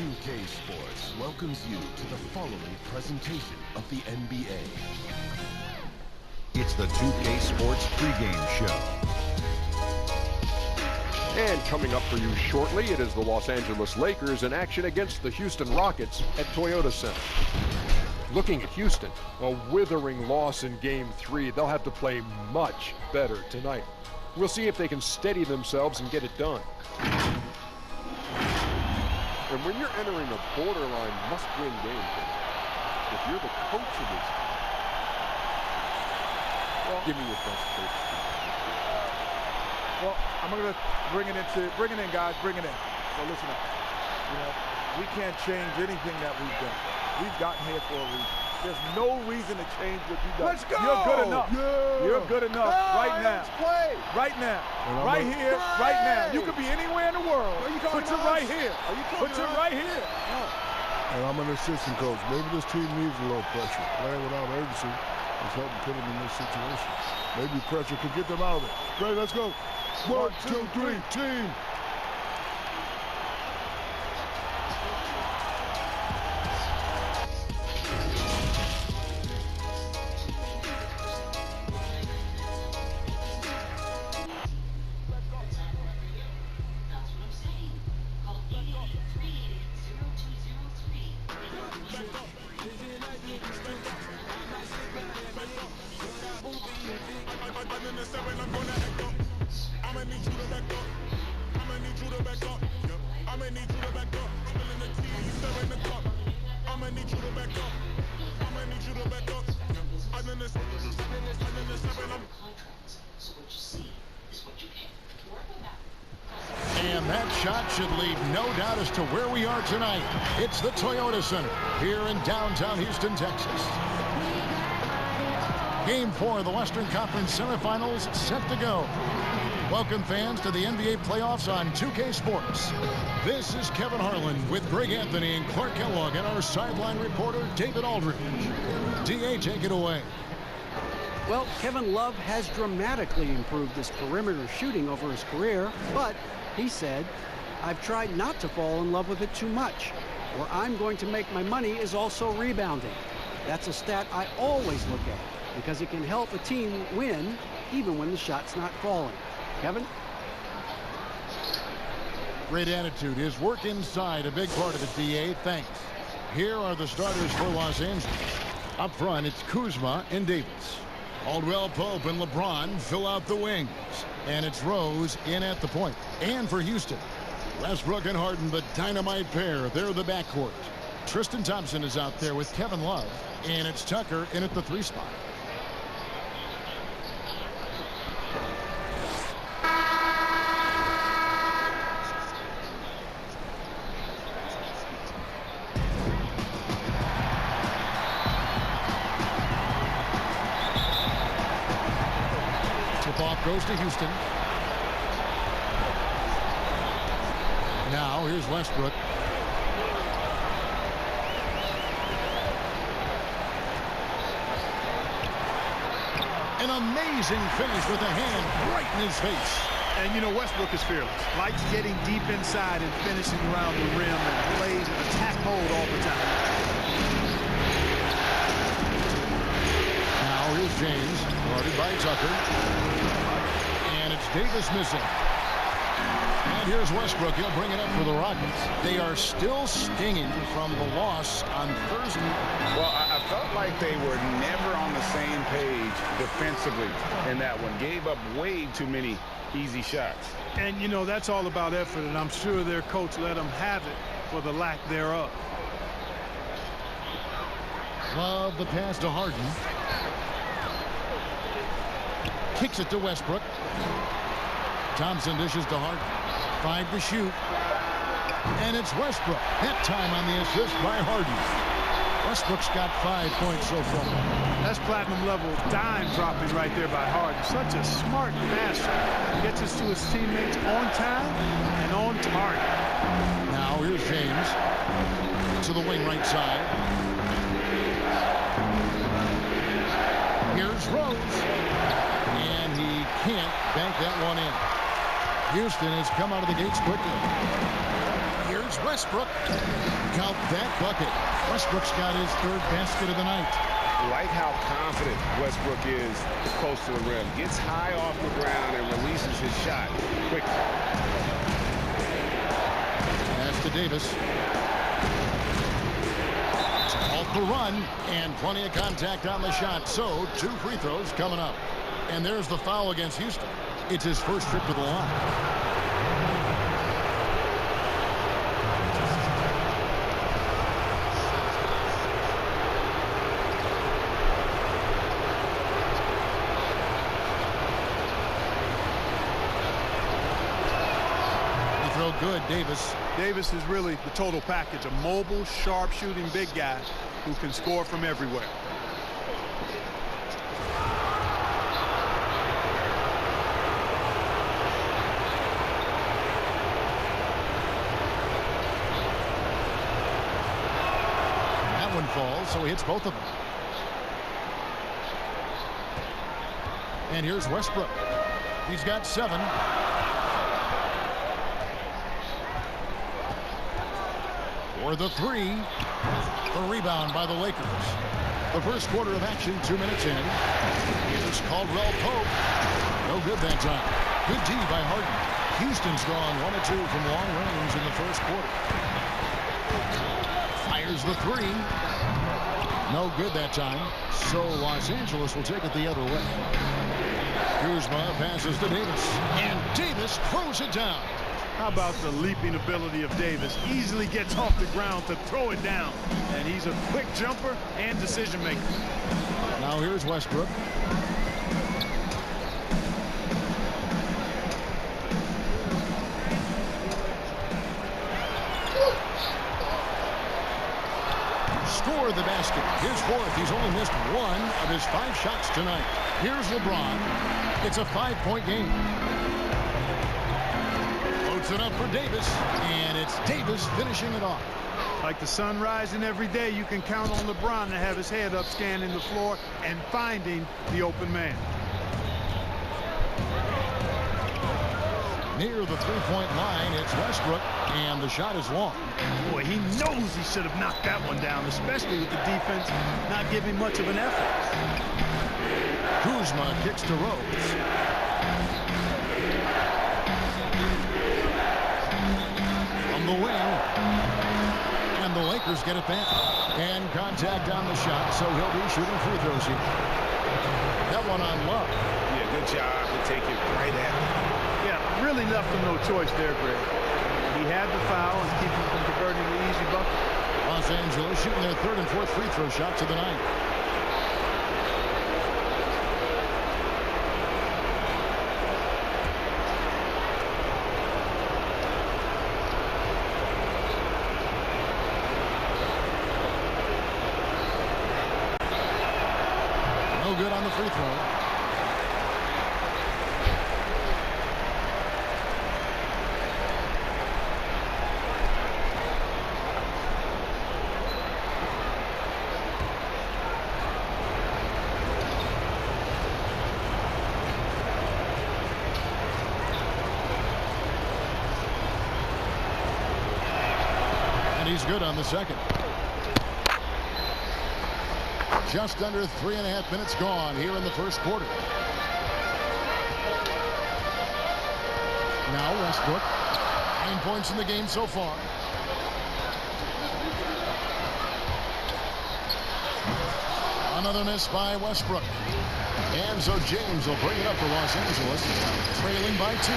2K Sports welcomes you to the following presentation of the NBA. It's the 2K Sports pregame show. And coming up for you shortly, it is the Los Angeles Lakers in action against the Houston Rockets at Toyota Center. Looking at Houston, a withering loss in Game 3. They'll have to play much better tonight. We'll see if they can steady themselves and get it done. And when you're entering a borderline must-win game, if you're the coach of this, well, give me your best coach. Well, I'm going to bring it in, guys, bring it in. So listen up. You know, we can't change anything that we've done. We've gotten here for a reason. There's no reason to change what you've done. Let's go! You're good enough. Yeah. You're good enough right now. Let's play. Right now. Right here, right now. You could be anywhere in the world. Put you right here. Put you right here. And I'm an assistant coach. Maybe this team needs a little pressure. Playing without urgency is helping put them in this situation. Maybe pressure could get them out of it. Great, let's go. 1, 2, 3, team. And that shot should leave no doubt as to where we are tonight. It's the Toyota Center here in downtown Houston, Texas. Game 4 of the Western Conference semifinals set to go. Welcome fans to the NBA playoffs on 2K Sports. This is Kevin Harlan with Greg Anthony and Clark Kellogg and our sideline reporter David Aldridge. DA, take it away. Well, Kevin Love has dramatically improved his perimeter shooting over his career, but he said, I've tried not to fall in love with it too much. Where I'm going to make my money is also rebounding. That's a stat I always look at because it can help a team win even when the shot's not falling. Kevin? Great attitude. His work inside, a big part of it, DA. Thanks. Here are the starters for Los Angeles. Up front, it's Kuzma and Davis. Caldwell Pope and LeBron fill out the wings. And it's Rose in at the point. And for Houston, Westbrook and Harden, the dynamite pair. They're the backcourt. Tristan Thompson is out there with Kevin Love. And it's Tucker in at the 3 spot. Tip-off goes to Houston. Now here's Westbrook. An amazing finish with a hand right in his face. And you know, Westbrook is fearless. Likes getting deep inside and finishing around the rim and plays an attack mode all the time. Now here's James, guarded by Tucker. And it's Davis missing. And here's Westbrook. He'll bring it up for the Rockets. They are still stinging from the loss on Thursday. Well, I felt like they were never on the same page defensively in that one. Gave up way too many easy shots. And, you know, that's all about effort, and I'm sure their coach let them have it for the lack thereof. Love the pass to Harden. Kicks it to Westbrook. Thompson dishes to Harden. 5 to shoot. And it's Westbrook. That time on the assist by Harden. Westbrook's got 5 points so far. That's platinum level dime dropping right there by Harden. Such a smart passer. Gets us to his teammates on time and on target. Now here's James to the wing right side. Here's Rose. And he can't bank that one in. Houston has come out of the gates quickly. Here's Westbrook. Count that bucket. Westbrook's got his third basket of the night. Like how confident Westbrook is close to the rim. Gets high off the ground and releases his shot quickly. Pass to Davis. Off the run, and plenty of contact on the shot. So, 2 free throws coming up. And there's the foul against Houston. It's his first trip to the line. Good, Davis. Davis is really the total package. A mobile, sharp-shooting big guy who can score from everywhere. That one falls, so he hits both of them. And here's Westbrook. He's got 7. For the 3. The rebound by the Lakers. The first quarter of action, 2 minutes in. Here's Caldwell Pope. No good that time. Good D by Harden. Houston's gone 1 of 2 from long range in the first quarter. Fires the 3. No good that time. So Los Angeles will take it the other way. Kuzma passes to Davis. And Davis throws it down. How about the leaping ability of Davis? Easily gets off the ground to throw it down. And he's a quick jumper and decision maker. Now here's Westbrook. Score the basket. His 4th. He's only missed 1 of his 5 shots tonight. Here's LeBron. It's a 5-point game. It up for Davis, and it's Davis finishing it off. Like the sun rising every day, you can count on LeBron to have his head up, scanning the floor and finding the open man. Near the 3-point line, it's Westbrook, and the shot is long. Boy, he knows he should have knocked that one down, especially with the defense not giving much of an effort. Kuzma kicks to Rose. The wing, and the Lakers get it back, and contact on the shot, so he'll be shooting free throws here. That one on Love. Yeah, good job to take it right at him. Yeah, really left him no choice there, Greg. He had the foul and keep him from converting the easy bucket. Los Angeles shooting their 3rd and 4th free throw shots of the night. Good on the free throw. And he's good on the second. Just under 3.5 minutes gone here in the first quarter. Now Westbrook. 9 points in the game so far. Another miss by Westbrook. And so James will bring it up for Los Angeles. Trailing by 2.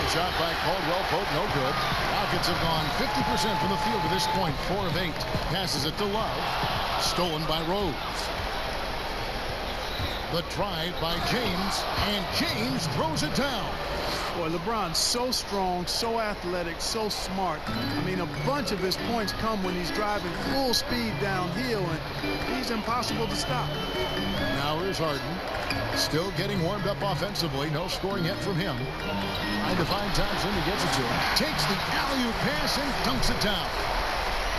Shot by Caldwell Pope, no good. Rockets have gone 50% from the field to this point. 4 of 8. Passes it to Love. Stolen by Rose. The drive by James, and James throws it down. Boy, LeBron's so strong, so athletic, so smart. I mean, a bunch of his points come when he's driving full speed downhill, and he's impossible to stop. Now here's Harden. Still getting warmed up offensively. No scoring yet from him. Trying to find Thompson. He gets it to him. Takes the alley-oop pass and dunks it down.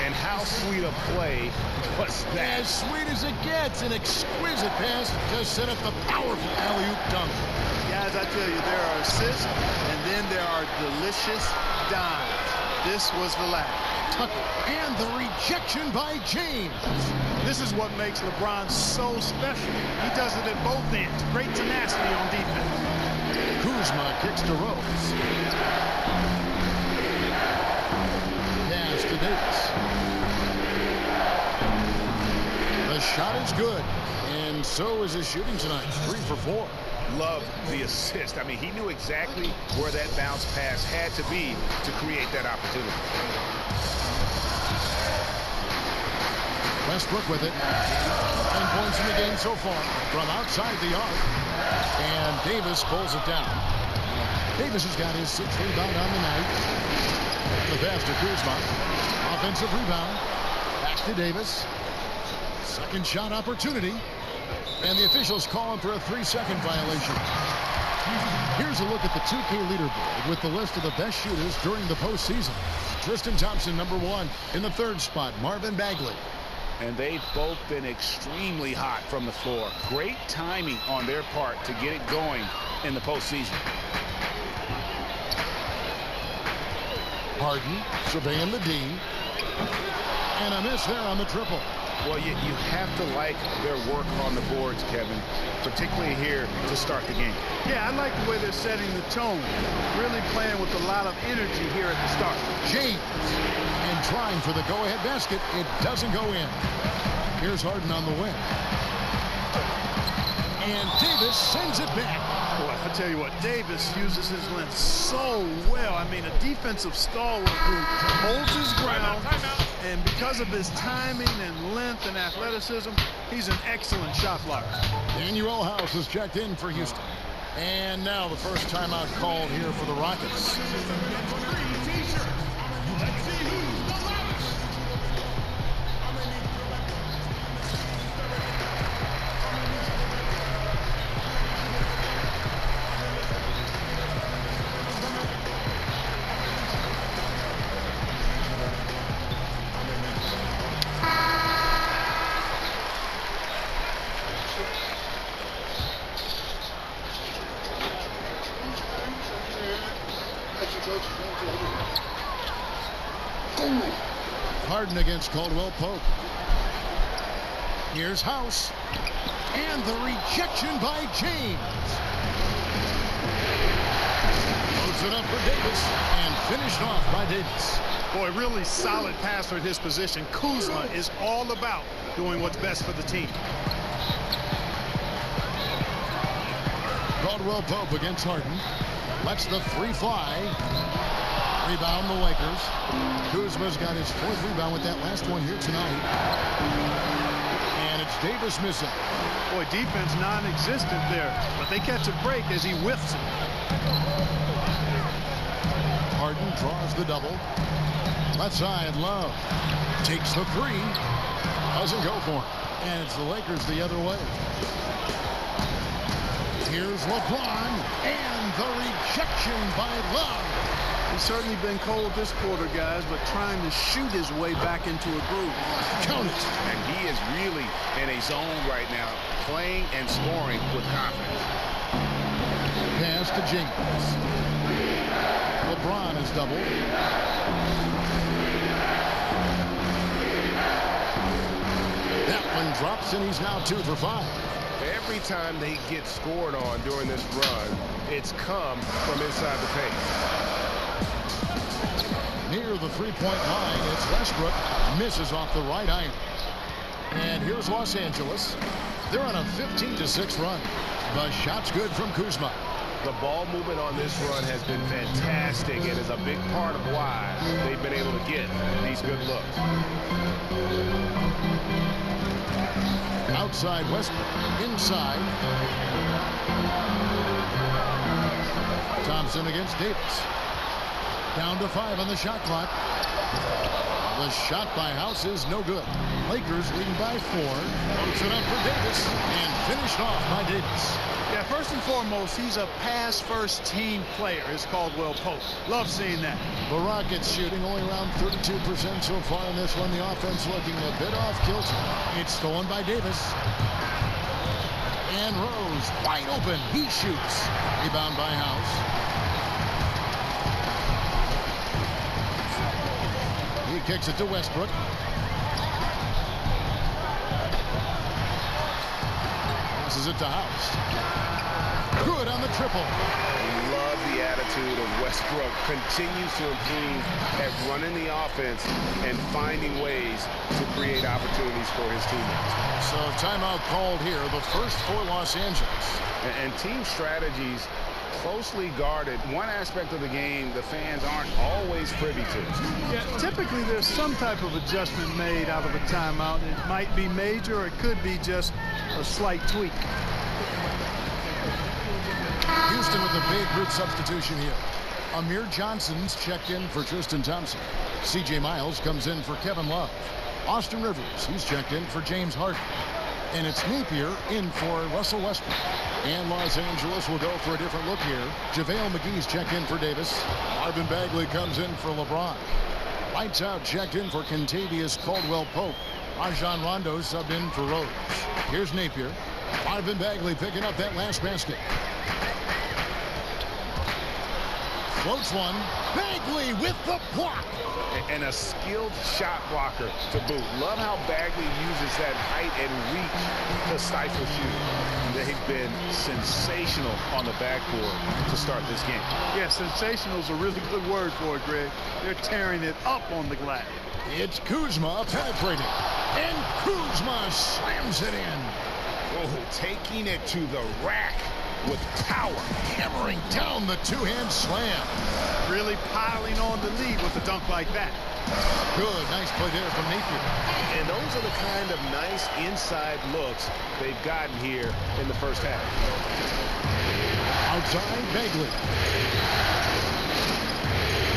And how sweet a play was that? As sweet as it gets. An exquisite pass to set up the powerful alley-oop dunk. Guys, I tell you, there are assists, and then there are delicious dimes. This was the latter. Tucker, and the rejection by James. This is what makes LeBron so special. He does it at both ends. Great tenacity on defense. Kuzma kicks to Rose. Pass to Davis. The shot is good, and so is his shooting tonight. 3 for 4. Loved the assist. I mean, he knew exactly where that bounce pass had to be to create that opportunity. Westbrook with it. 9 points in the game so far from outside the arc. And Davis pulls it down. Davis has got his 6th rebound on the night. The pass to Kuzma. Offensive rebound. Back to Davis. Second shot opportunity. And the officials calling for a 3-second violation. Here's a look at the 2K leaderboard with the list of the best shooters during the postseason. Tristan Thompson, #1. In the 3rd spot, Marvin Bagley. And they've both been extremely hot from the floor. Great timing on their part to get it going in the postseason. Harden surveying the D. And a miss there on the triple. Well, you have to like their work on the boards, Kevin, particularly here to start the game. Yeah, I like the way they're setting the tone. Really playing with a lot of energy here at the start. James. And trying for the go-ahead basket. It doesn't go in. Here's Harden on the wing. And Davis sends it back. Boy, I tell you what, Davis uses his length so well. I mean, a defensive stalwart who holds his ground. And because of his timing and length and athleticism, he's an excellent shot blocker. Danuel House is checked in for Houston. And now the first timeout called here for the Rockets. Harden against Caldwell Pope. Here's House. And the rejection by James. Loads it up for Davis. And finished off by Davis. Boy, really solid passer at his position. Kuzma is all about doing what's best for the team. Caldwell Pope against Harden. Lets the 3 fly. Rebound the Lakers. Kuzma's got his 4th rebound with that last one here tonight. And it's Davis missing. Boy, defense non-existent there, but they catch a break as he whiffs it. Harden draws the double. Left side, Love. Takes the 3. Doesn't go for him. And it's the Lakers the other way. Here's LeBron. And the rejection by Love. He's certainly been cold this quarter, guys, but trying to shoot his way back into a groove. Count it. And he is really in a zone right now, playing and scoring with confidence. Pass to Jenkins. LeBron is doubled. That one drops, and he's now 2 for 5. Every time they get scored on during this run, it's come from inside the paint. Near the 3-point line, it's Westbrook. Misses off the right iron. And here's Los Angeles. They're on a 15-6 run. The shot's good from Kuzma. The ball movement on this run has been fantastic and is a big part of why they've been able to get these good looks. Outside Westbrook. Inside. Thompson against Davis. Down to 5 on the shot clock. The shot by House is no good. Lakers leading by 4. Floats it up for Davis and finished off by Davis. Yeah, first and foremost, he's a pass-first team player, is Caldwell Pope. Love seeing that. The Rockets shooting only around 32% so far in this one. The offense looking a bit off kilter. It's stolen by Davis. And Rose wide open. He shoots. Rebound by House. He kicks it to Westbrook. Passes it to House. Good on the triple. Love the attitude of Westbrook. Continues to improve at running the offense and finding ways to create opportunities for his teammates. So timeout called here, the first for Los Angeles. And team strategies closely guarded. One aspect of the game the fans aren't always privy to. Yeah, typically there's some type of adjustment made out of a timeout. It might be major or it could be just a slight tweak. Houston with a big group substitution here. Amir Johnson's checked in for Tristan Thompson. C.J. Miles comes in for Kevin Love. Austin Rivers, he's checked in for James Harden. And it's Napier in for Russell Westbrook. And Los Angeles will go for a different look here. JaVale McGee's checked in for Davis. Marvin Bagley comes in for LeBron. Lights out checked in for Kentavious Caldwell-Pope. Rajon Rondo subbed in for Rose. Here's Napier. Marvin Bagley picking up that last basket. Floats one. Bagley with the block. And a skilled shot blocker to boot. Love how Bagley uses that height and reach to stifle shooting. They've been sensational on the backboard to start this game. Yeah, sensational is a really good word for it, Greg. They're tearing it up on the glass. It's Kuzma penetrating. And Kuzma slams it in. Oh, taking it to the rack with power. Hammering down the two-hand slam. Really piling on the lead with a dunk like that. Good, nice play there from Napier. And those are the kind of nice inside looks they've gotten here in the first half. Outside, Bagley.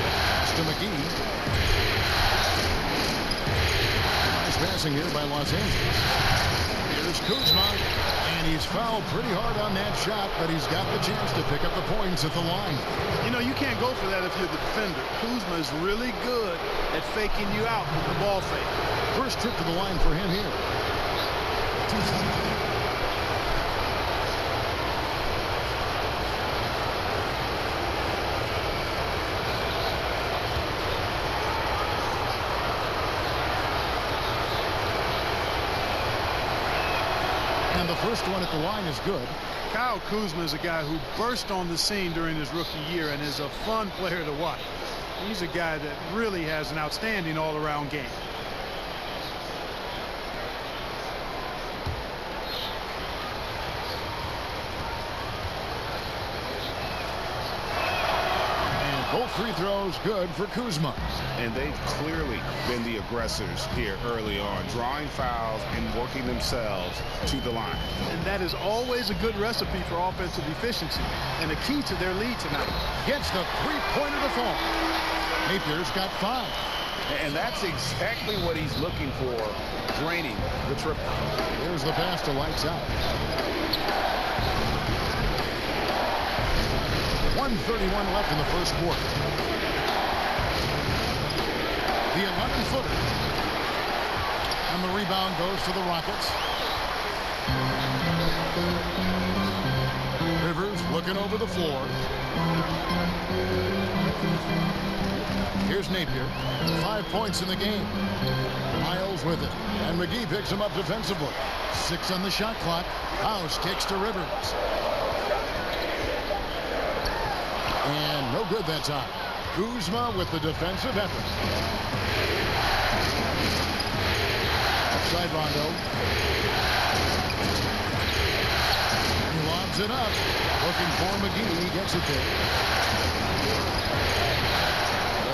Pass to McGee. Nice passing here by Los Angeles. Here's Kuzma. And he's fouled pretty hard on that shot, but he's got the chance to pick up the points at the line. You know, you can't go for that if you're the defender. Kuzma is really good at faking you out with the ball fake. First trip to the line for him here. And the first one at the line is good. Kyle Kuzma is a guy who burst on the scene during his rookie year and is a fun player to watch. He's a guy that really has an outstanding all-around game. Both free throws good for Kuzma. And they've clearly been the aggressors here early on, drawing fouls and working themselves to the line. And that is always a good recipe for offensive efficiency and a key to their lead tonight. Gets the three-pointer to fall. Napier's got 5. And that's exactly what he's looking for, draining the triple. Here's the pass to lights out. 1:31 left in the first quarter. The 11-footer. And the rebound goes to the Rockets. Rivers looking over the floor. Here's Napier. 5 points in the game. Miles with it. And McGee picks him up defensively. 6 on the shot clock. House kicks to Rivers. And no good that time. Kuzma with the defensive effort. Outside Rondo. He lobs it up. Looking for McGee. He gets it there.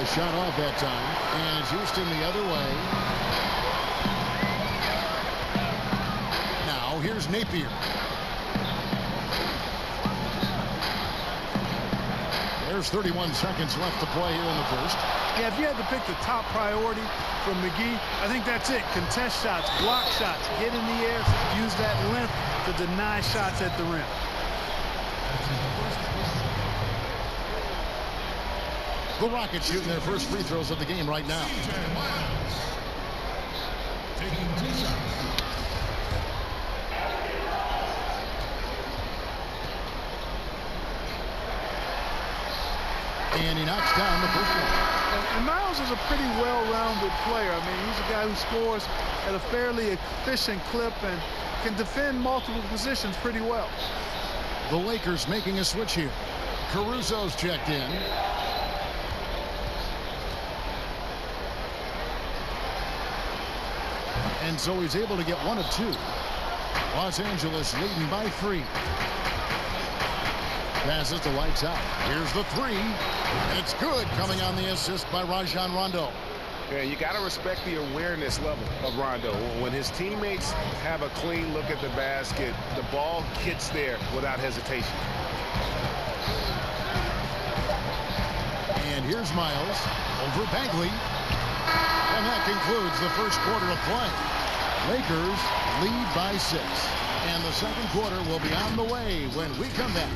A shot off that time. And it's Houston the other way. Now here's Napier. There's 31 seconds left to play here in the first. Yeah, if you had to pick the top priority for McGee, I think that's it. Contest shots, block shots, get in the air, use that length to deny shots at the rim. The Rockets shooting their first free throws of the game right now. And he knocks down the first one. And Miles is a pretty well-rounded player. I mean, he's a guy who scores at a fairly efficient clip and can defend multiple positions pretty well. The Lakers making a switch here. Caruso's checked in. And so he's able to get one of two. Los Angeles leading by 3. Passes to lights out. Here's the 3. And it's good, coming on the assist by Rajon Rondo. Yeah, you got to respect the awareness level of Rondo. When his teammates have a clean look at the basket, the ball gets there without hesitation. And here's Miles over Bagley. And that concludes the first quarter of play. Lakers lead by 6. And the second quarter will be on the way when we come back.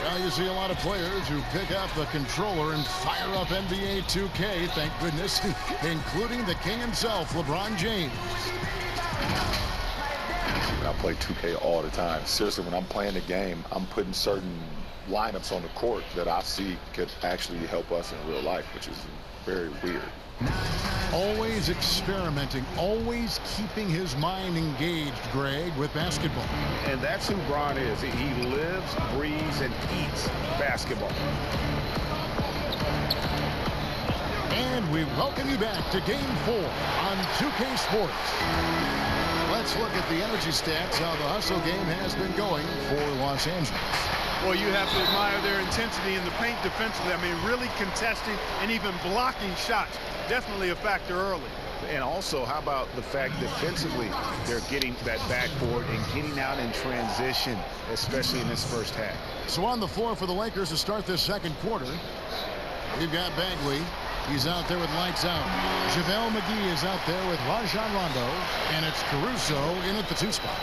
Well, you see a lot of players who pick up the controller and fire up NBA 2K, thank goodness, including the king himself, LeBron James. I play 2K all the time. Seriously, when I'm playing the game, I'm putting certain lineups on the court that I see could actually help us in real life, which is very weird. Always experimenting, always keeping his mind engaged, Greg, with basketball. And that's who Bron is. He lives, breathes, and eats basketball. And we welcome you back to Game 4 on 2K Sports. Let's look at the energy stats, how the hustle game has been going for Los Angeles. Well, you have to admire their intensity in the paint defensively. I mean, really contesting and even blocking shots. Definitely a factor early. And also, how about the fact defensively, they're getting that backboard and getting out in transition, especially in this first half. So on the floor for the Lakers to start this second quarter, we've got Bagley. He's out there with lights out. JaVale McGee is out there with Rajon Rondo. And it's Caruso in at the 2 spot.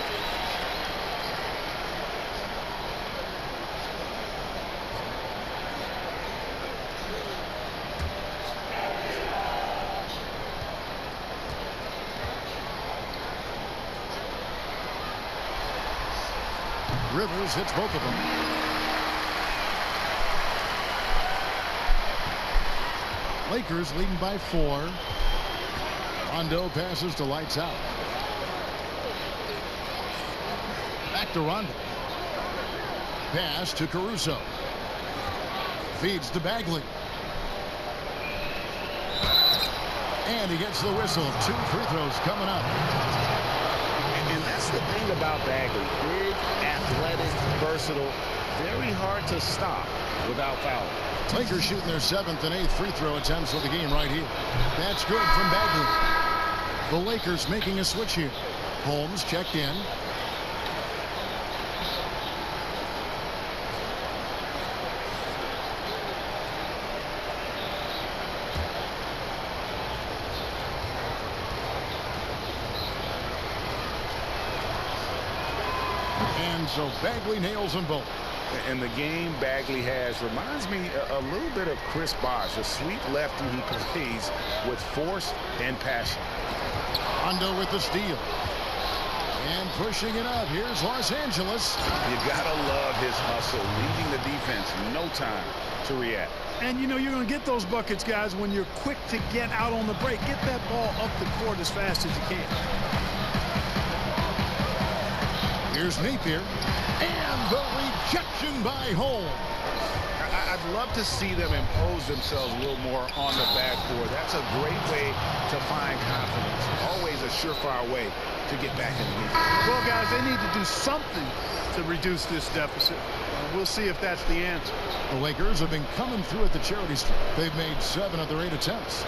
Rivers hits both of them. Lakers leading by 4. Rondo passes to lights out. Back to Rondo. Pass to Caruso. Feeds to Bagley. And he gets the whistle. 2 free throws coming up. And that's the thing about Bagley. Big, athletic, versatile, very hard to stop without fouling. Lakers shooting their 7th and 8th free throw attempts of the game right here. That's good from Bagley. The Lakers making a switch here. Holmes checked in. And so Bagley nails them both. And the game Bagley has reminds me a little bit of Chris Bosh, a sweet lefty who plays with force and passion. Rondo with the steal. And pushing it up. Here's Los Angeles. You gotta love his hustle, leaving the defense no time to react. And you know you're going to get those buckets, guys, when you're quick to get out on the break. Get that ball up the court as fast as you can. Here's Napier. And the rejection by Holmes. I'd love to see them impose themselves a little more on the backboard. That's a great way to find confidence. Always a surefire way to get back in the game. Well, guys, they need to do something to reduce this deficit. We'll see if that's the answer. The Lakers have been coming through at the charity stripe. They've made 7 of their 8 attempts.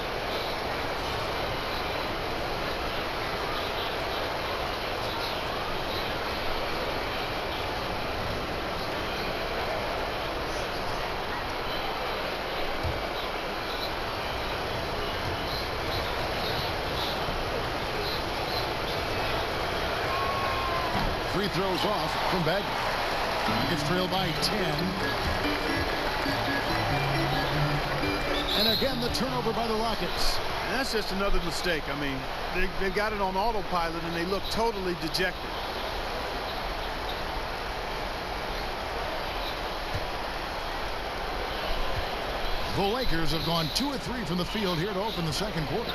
Free throws off from Bagley. Rockets trail by 10. And again, the turnover by the Rockets. And that's just another mistake. I mean, they've got it on autopilot, and they look totally dejected. The Lakers have gone 2 of 3 from the field here to open the second quarter.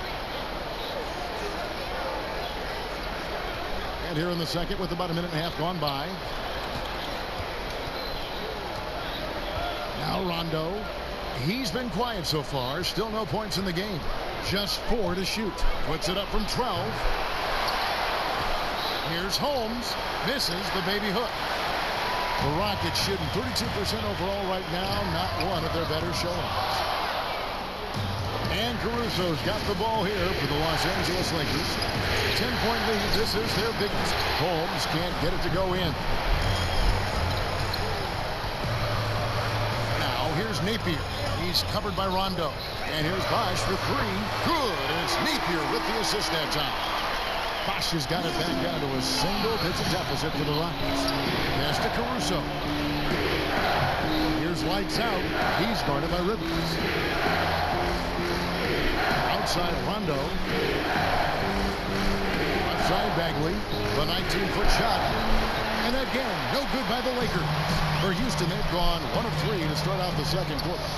And here in the second with about a minute and a half gone by. Now Rondo. He's been quiet so far. Still no points in the game. Just 4 to shoot. Puts it up from 12. Here's Holmes. Misses the baby hook. The Rockets shooting 32% overall right now. Not one of their better showings. And Caruso's got the ball here for the Los Angeles Lakers. 10-point lead. This is their biggest. Holmes can't get it to go in. Now here's Napier. He's covered by Rondo. And here's Bosh for 3. Good. And it's Napier with the assist that time. Bosh has got it back down to a single-digit deficit for the Rockets. Pass to Caruso. Here's lights out. He's guarded by Rivers. Outside Rondo. Outside Bagley. The 19-foot shot. And again, no good by the Lakers. For Houston, they've gone 1 of 3 to start out the second quarter.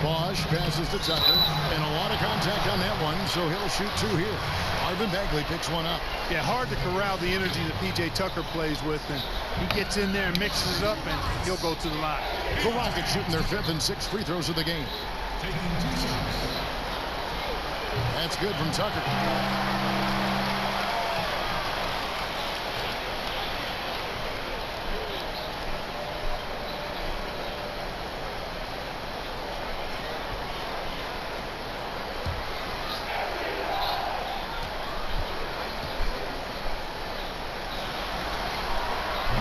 Bosh passes to Tucker. And a lot of contact on that one, so he'll shoot 2 here. Marvin Bagley picks one up. Yeah, hard to corral the energy that P.J. Tucker plays with. And he gets in there and mixes it up, and he'll go to the line. The Rockets shooting their 5th and 6th free throws of the game. That's good from Tucker.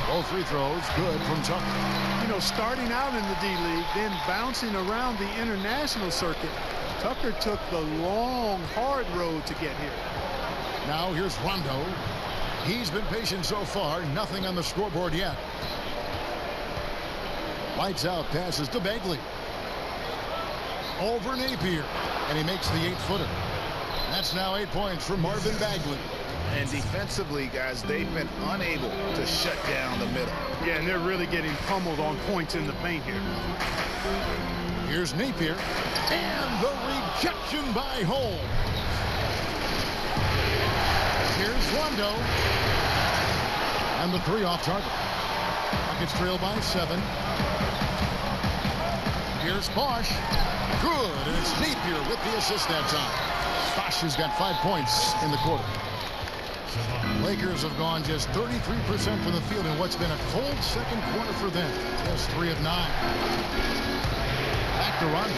Both free throws good from Tucker. You know, starting out in the D-League, then bouncing around the international circuit, Tucker took the long, hard road to get here. Now here's Rondo. He's been patient so far. Nothing on the scoreboard yet. Lights out, passes to Bagley. Over Napier. And he makes the 8-footer. That's now 8 points for Marvin Bagley. And defensively, guys, they've been unable to shut down the middle. Yeah, and they're really getting pummeled on points in the paint here. Here's Napier. And the rejection by Holmes. Here's Rondo. And the 3 off target. Rockets trail by 7. Here's Bosh. Good. And it's Napier with the assist that time. Bosh has got 5 points in the quarter. Lakers have gone just 33% from the field in what's been a cold second quarter for them. Just 3 of 9. Back to Rondo.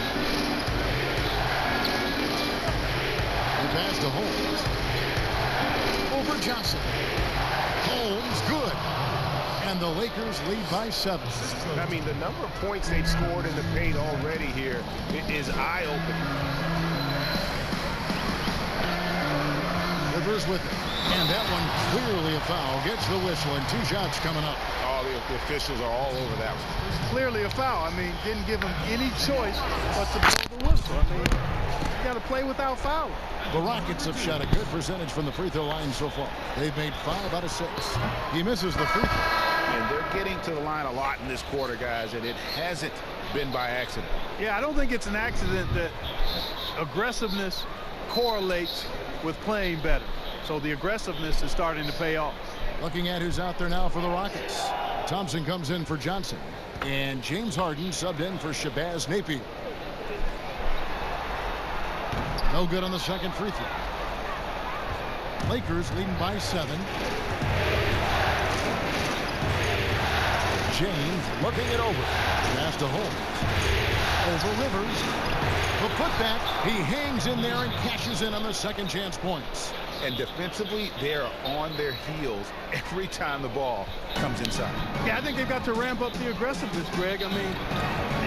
He passed to Holmes. Over Johnson. Holmes good. And the Lakers lead by 7. I mean, the number of points they've scored in the paint already here is eye-opening. Rivers with it. And that one clearly a foul. Gets the whistle, and 2 shots coming up. Oh, the officials are all over that one. Clearly a foul. I mean, didn't give him any choice but to blow the whistle. I mean, you got to play without fouling. The Rockets have shot a good percentage from the free throw line so far. They've made 5 out of 6. He misses the free throw. And they're getting to the line a lot in this quarter, guys, and it hasn't been by accident. Yeah, I don't think it's an accident that aggressiveness correlates with playing better. So the aggressiveness is starting to pay off. Looking at who's out there now for the Rockets. Thompson comes in for Johnson. And James Harden subbed in for Shabazz Napier. No good on the second free throw. Lakers leading by 7. James looking it over. Pass to Holmes. Over Rivers. The putback. He hangs in there and cashes in on the second chance points. And defensively, they're on their heels every time the ball comes inside. Yeah, I think they've got to ramp up the aggressiveness, Greg. I mean,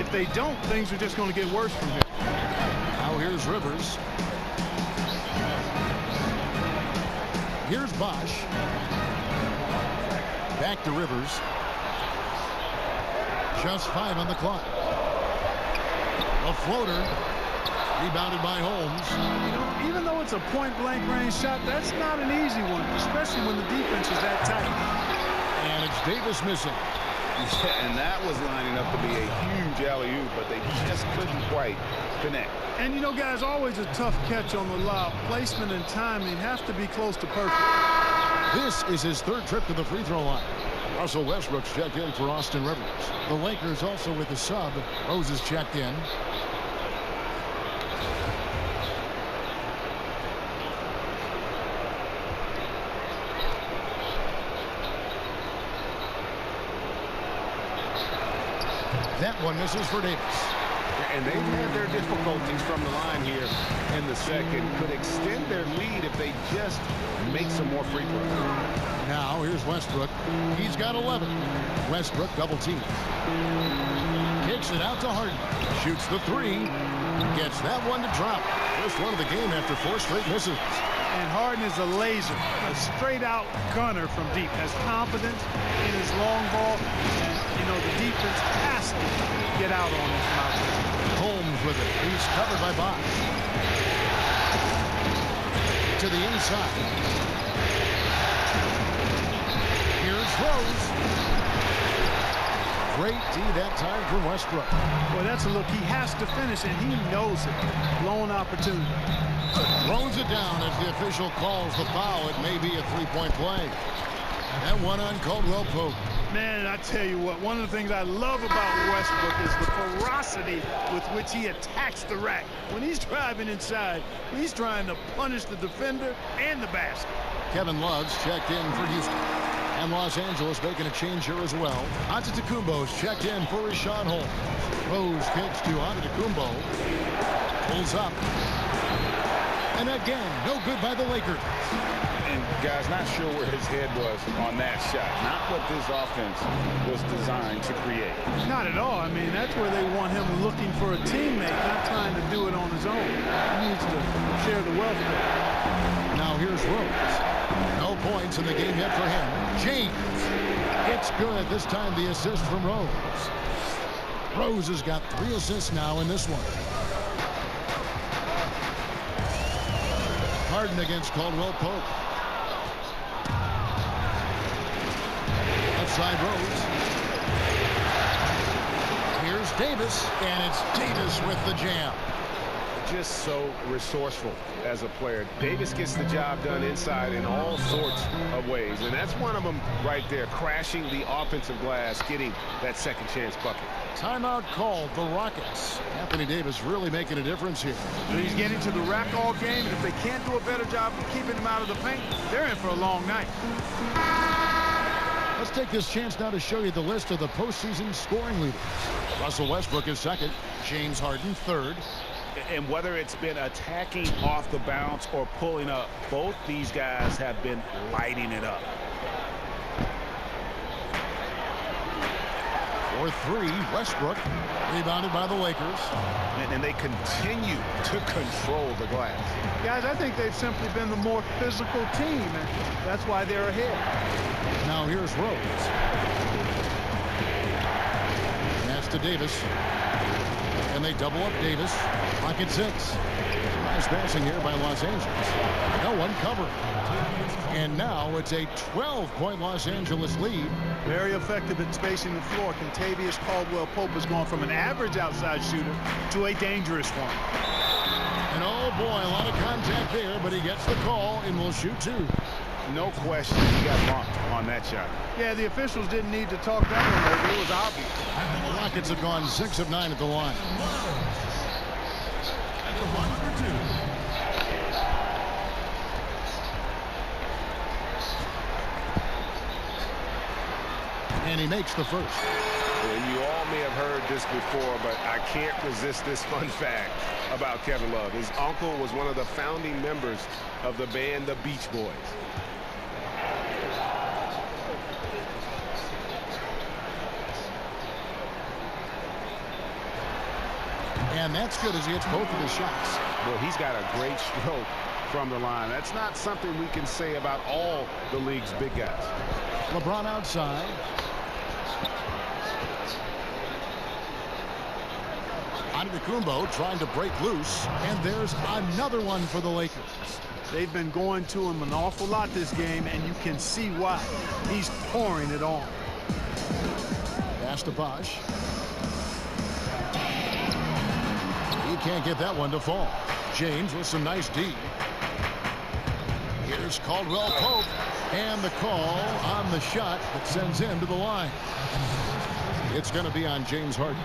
if they don't, things are just going to get worse from here. Now here's Rivers. Here's Bosch. Back to Rivers. Just 5 on the clock. A floater. Rebounded by Holmes. You know, even though it's a point-blank range shot, that's not an easy one, especially when the defense is that tight. And it's Davis missing. Yeah, and that was lining up to be a huge alley-oop, but they just couldn't quite connect. And, you know, guys, always a tough catch on the lob. Placement and timing have to be close to perfect. This is his 3rd trip to the free throw line. Russell Westbrook's checked in for Austin Rivers. The Lakers also with the sub. Rose is checked in. That one misses for Davis. And they've had their difficulties from the line here in the second. Could extend their lead if they just make some more free throws. Now here's Westbrook. He's got 11. Westbrook double team. Kicks it out to Harden. Shoots the 3. Gets that one to drop. First one of the game after 4 straight misses. And Harden is a laser, a straight-out gunner from deep. Has confidence in his long ball. And, you know, the defense has to get out on his mouth. Holmes with it. He's covered by Bosch. To the inside. Here's Rose. Great D that time from Westbrook. Boy, that's a look he has to finish, and he knows it. Blown opportunity. Throws it down as the official calls the foul. It may be a 3-point play. That one on Caldwell Pope. Man, I tell you what, one of the things I love about Westbrook is the ferocity with which he attacks the rack. When he's driving inside, he's trying to punish the defender and the basket. Kevin Love's checked in for Houston. And Los Angeles making a change here as well. Antetokounmpo's checked in for Richaun Holmes. Rose kicks to Antetokounmpo. Pulls up. And again, no good by the Lakers. And guys, not sure where his head was on that shot. Not what this offense was designed to create. Not at all. I mean, that's where they want him looking for a teammate, not trying to do it on his own. He needs to share the wealth. Now here's Rose. No points in the game yet for him. James. It's good. This time the assist from Rose. Rose has got 3 assists now in this one. Harden against Caldwell Pope. Left side Rose. Here's Davis, and it's Davis with the jam. Just so resourceful as a player. Davis gets the job done inside in all sorts of ways, and that's one of them right there, crashing the offensive glass, getting that second chance bucket. Timeout called, the Rockets. Anthony Davis really making a difference here. He's getting to the rack all game, and if they can't do a better job of keeping him out of the paint, they're in for a long night. Let's take this chance now to show you the list of the postseason scoring leaders. Russell Westbrook is second. James Harden third. And whether it's been attacking off the bounce or pulling up, both these guys have been lighting it up. For 3, Westbrook, rebounded by the Lakers. And they continue to control the glass. Guys, I think they've simply been the more physical team, and that's why they're ahead. Now here's Rose. Pass to Davis. And they double up Davis. Pocket 6. Nice passing here by Los Angeles. No one covering. And now it's a 12-point Los Angeles lead. Very effective at spacing the floor. Kentavious Caldwell-Pope has gone from an average outside shooter to a dangerous one. And oh boy, a lot of contact there, but he gets the call and will shoot 2. No question, he got bumped on that shot. Yeah, the officials didn't need to talk that one over. It was obvious. The Rockets have gone 6 of 9 at the line. And he makes the first. And you all may have heard this before, but I can't resist this fun fact about Kevin Love. His uncle was one of the founding members of the band The Beach Boys. And that's good as he hits both of his shots. Well, he's got a great stroke from the line. That's not something we can say about all the league's big guys. LeBron outside. Antetokounmpo trying to break loose, and there's another one for the Lakers. They've been going to him an awful lot this game, and you can see why. He's pouring it on. Pass to Bosh. He can't get that one to fall. James with some nice D. Here's Caldwell Pope, and the call on the shot that sends him to the line. It's going to be on James Harden.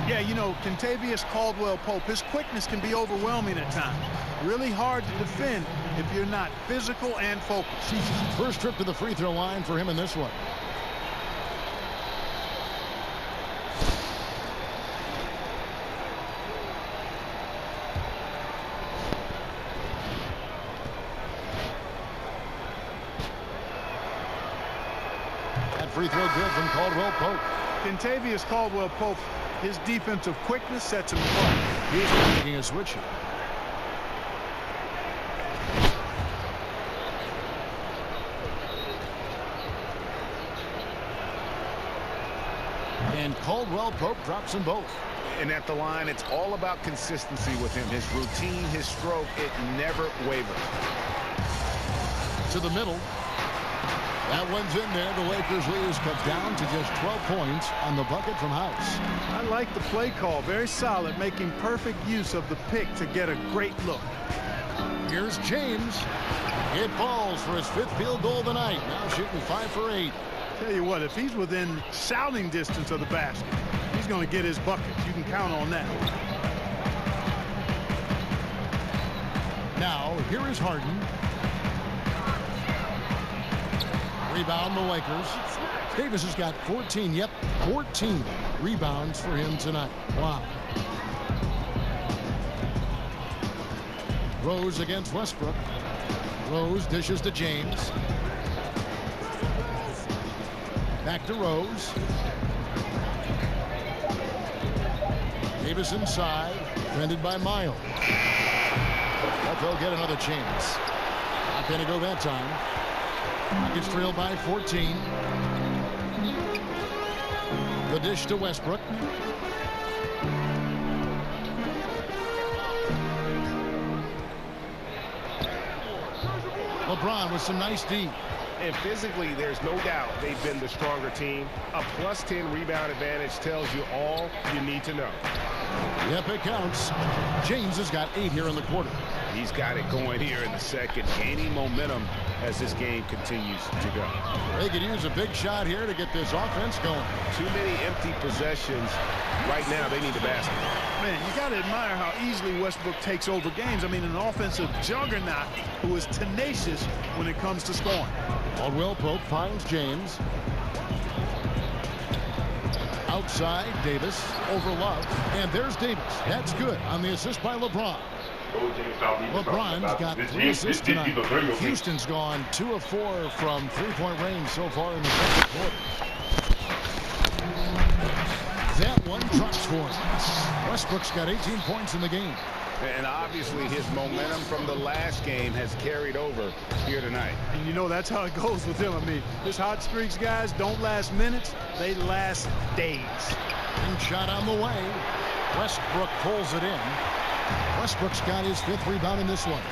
Yeah, you know, Kentavious Caldwell-Pope, his quickness can be overwhelming at times. Really hard to defend if you're not physical and focused. First trip to the free throw line for him in this one. That free throw good from Caldwell-Pope. Kentavious Caldwell-Pope, his defensive quickness sets him apart. He's making a switch here. And Caldwell-Pope drops them both. And at the line, it's all about consistency with him. His routine, his stroke, it never wavers. To the middle. That one's in there. The Lakers lead is cut down to just 12 points on the bucket from House. I like the play call. Very solid, making perfect use of the pick to get a great look. Here's James. It falls for his 5th field goal of the night. Now shooting 5 for 8. Tell you what, if he's within shouting distance of the basket, he's going to get his buckets. You can count on that. Now, here is Harden. Rebound the Lakers. Davis has got 14. Yep, 14 rebounds for him tonight. Wow. Rose against Westbrook. Rose dishes to James. Back to Rose. Davis inside. Defended by Miles. But they'll get another chance. Not going to go that time. Rockets trail by 14. The dish to Westbrook. LeBron with some nice D. And physically, there's no doubt they've been the stronger team. A +10 rebound advantage tells you all you need to know. Yep, it counts. James has got 8 here in the quarter. He's got it going here in the second, gaining momentum as this game continues to go. They could use a big shot here to get this offense going. Too many empty possessions. Right now, they need the basket. Man, you got to admire how easily Westbrook takes over games. I mean, an offensive juggernaut who is tenacious when it comes to scoring. Caldwell-Pope finds James. Outside, Davis over Love. And there's Davis. That's good on the assist by LeBron. LeBron's got 3 assists tonight. Houston's gone 2 of 4 from 3-point range so far in the second quarter. That one drops for him. Westbrook's got 18 points in the game. And obviously his momentum from the last game has carried over here tonight. And you know that's how it goes with him. I mean, his hot streaks, guys, don't last minutes. They last days. And shot on the way. Westbrook pulls it in. Westbrook's got his 5th rebound in this one.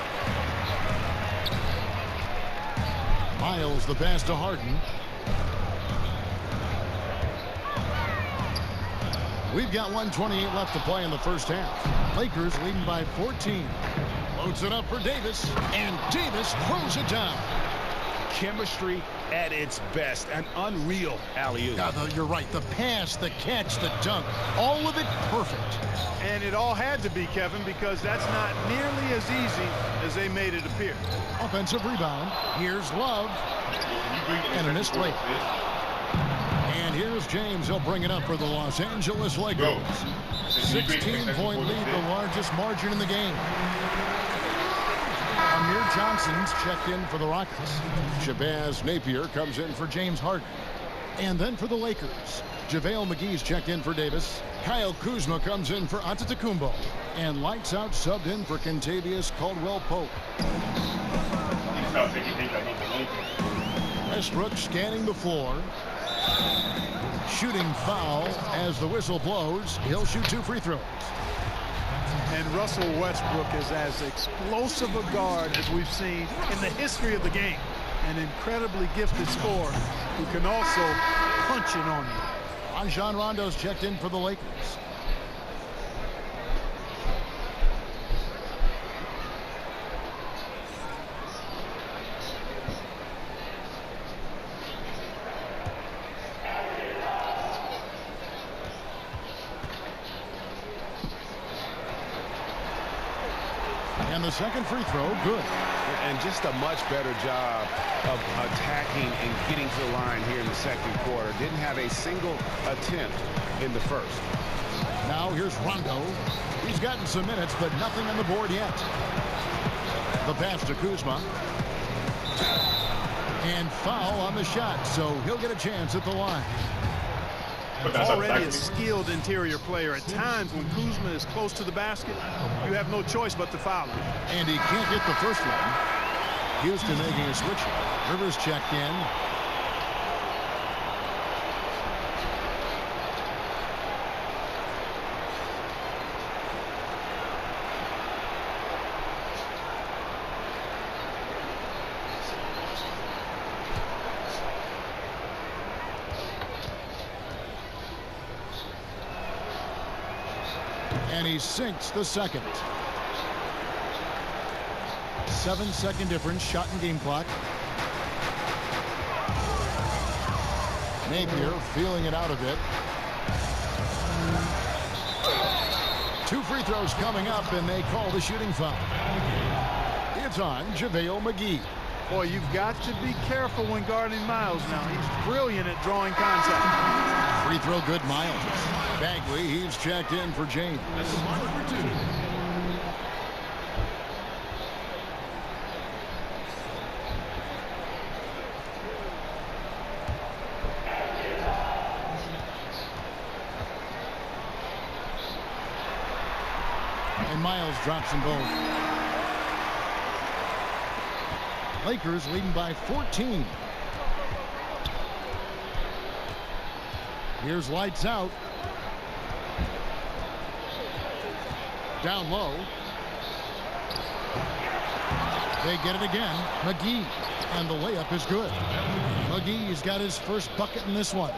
Miles the pass to Harden. We've got 1:28 left to play in the first half. Lakers leading by 14. Loads it up for Davis, and Davis throws it down. Chemistry at its best. An unreal alley-oop. You're right. The pass, the catch, the dunk, all of it perfect. And it all had to be, Kevin, because that's not nearly as easy as they made it appear. Offensive rebound. Here's Love. And an assist late. And here's James. He'll bring it up for the Los Angeles Lakers. 16-point lead, the largest margin in the game. Amir Johnson's checked in for the Rockets. Shabazz Napier comes in for James Harden. And then for the Lakers, JaVale McGee's checked in for Davis. Kyle Kuzma comes in for Antetokounmpo. And Lights Out subbed in for Kentavious Caldwell-Pope. Westbrook scanning the floor. Shooting foul as the whistle blows. He'll shoot 2 free throws. And Russell Westbrook is as explosive a guard as we've seen in the history of the game. An incredibly gifted scorer who can also punch it on you. Rajon Rondo's checked in for the Lakers. And the second free throw, good. And just a much better job of attacking and getting to the line here in the second quarter. Didn't have a single attempt in the first. Now here's Rondo. He's gotten some minutes, but nothing on the board yet. The pass to Kuzma. And foul on the shot, so he'll get a chance at the line. Already a skilled interior player. At times when Kuzma is close to the basket, you have no choice but to foul him. And he can't get the first one. Houston making a switch. Rivers checked in. And he sinks the second. 7-second difference, shot and game clock. Napier feeling it out a bit. 2 free throws coming up, and they call the shooting foul. It's on JaVale McGee. Boy, you've got to be careful when guarding Miles now. He's brilliant at drawing contact. Free throw good, Miles. Bagley, he's checked in for James. That's number 2. And Miles drops them both. Lakers leading by 14. Here's Lights Out. Down low. They get it again. McGee. And the layup is good. McGee's got his first bucket in this one.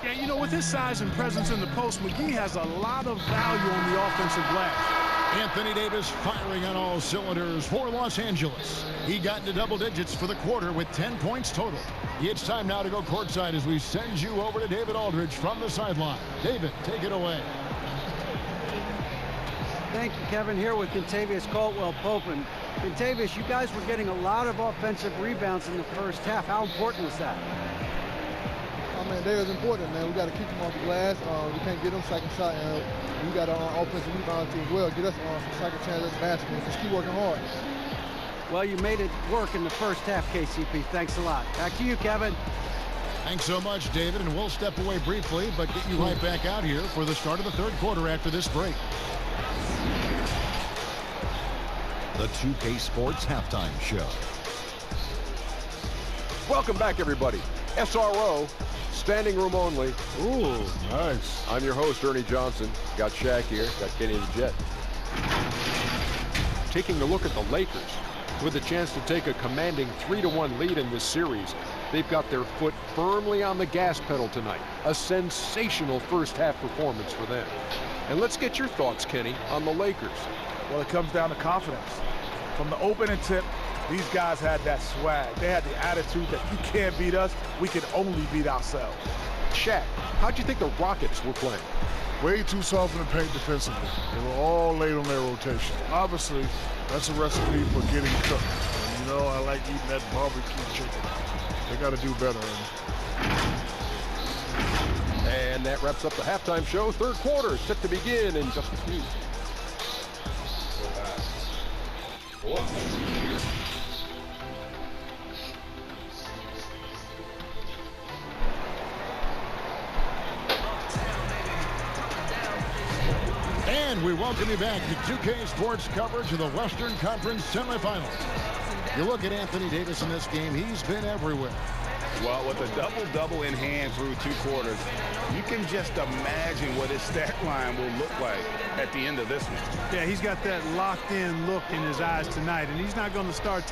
Yeah, you know, with his size and presence in the post, McGee has a lot of value on the offensive glass. Anthony Davis firing on all cylinders for Los Angeles. He got into double digits for the quarter with 10 points total. It's time now to go courtside as we send you over to David Aldridge from the sideline. David, take it away. Thank you, Kevin. Here with Kentavious Caldwell-Pope. And Kentavious, you guys were getting a lot of offensive rebounds in the first half. How important was that? Oh, man, that is important, man. We got to keep them off the glass. We can't get them second shot. And we got our offensive rebound team as well. Get us some second chance at the basket. Just keep working hard. Well, you made it work in the first half, KCP. Thanks a lot. Back to you, Kevin. Thanks so much, David. And we'll step away briefly, but get you right back out here for the start of the third quarter after this break. The 2K Sports Halftime Show. Welcome back, everybody. SRO, standing room only. Ooh, nice. I'm your host, Ernie Johnson. Got Shaq here, got Kenny the Jet. Taking a look at the Lakers with a chance to take a commanding 3-1 lead in this series. They've got their foot firmly on the gas pedal tonight. A sensational first half performance for them. And let's get your thoughts, Kenny, on the Lakers. Well, it comes down to confidence. From the opening tip, These guys had that swag. They had the attitude that you can't beat us, we can only beat ourselves. Shaq, how'd you think the Rockets were playing? Way too soft in the paint defensively. They were all late on their rotation. Obviously, that's a recipe for getting cooked. And, you know, I like eating that barbecue chicken. They got to do better. And that wraps up the halftime show. Third quarter set to begin in just a few. And we welcome you back to 2K Sports coverage of the Western Conference semifinals. You look at Anthony Davis in this game, he's been everywhere. Well, with a double-double in hand through 2 quarters, you can just imagine what his stat line will look like at the end of this one. Yeah, he's got that locked-in look in his eyes tonight, and he's not going to start taking